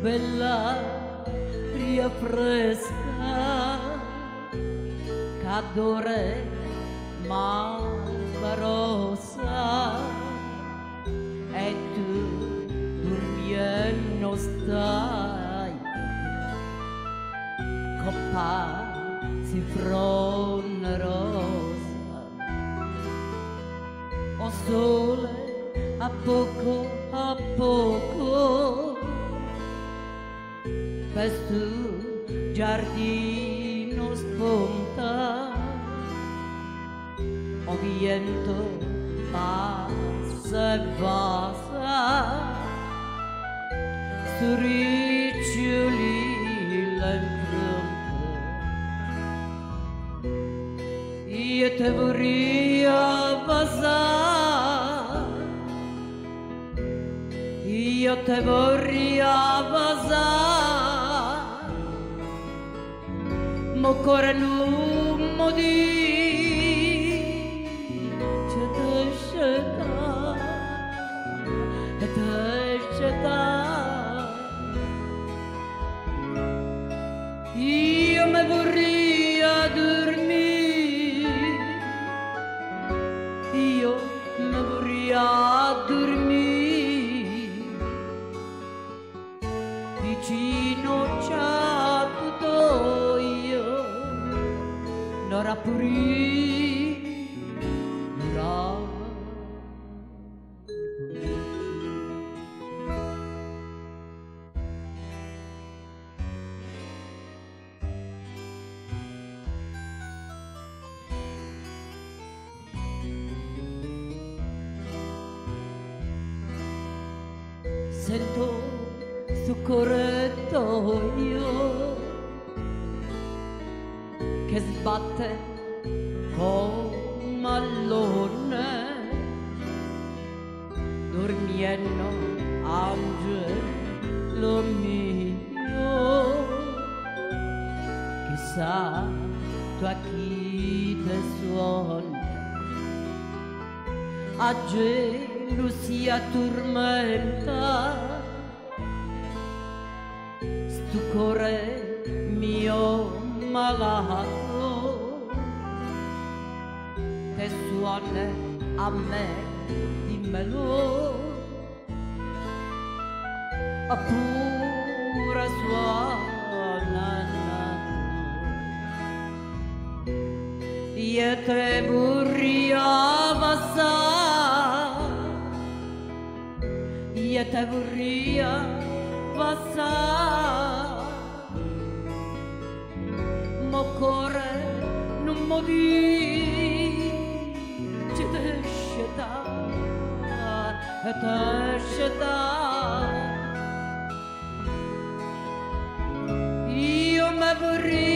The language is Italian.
bell'aria fresca, cadore malva rossa, e tu dormiendo stai, coppa si fronna rosa, o sole a poco questo giardino spunta, o vento passa e passa su riccioli l'enfronte. Io te vorrei passare, io te vorrei passare, ma cuore non mi dice te scelta, te scelta. Io me vorrei dormire, io me vorrei dormire, vicino c'è tutto io, non rapuri, non rapuri. Sento su corridoio che sbatte come allone, dormiendo angelo mio, chissà tu a chi te suona, a gelosia tormenta, stu cuore mio malato, che suona a me, dimmelo, pure suona. Io te vorrei passare, io te vorrei passare, ma cuore non mi dice te scelta, te scelta. Io me vorrei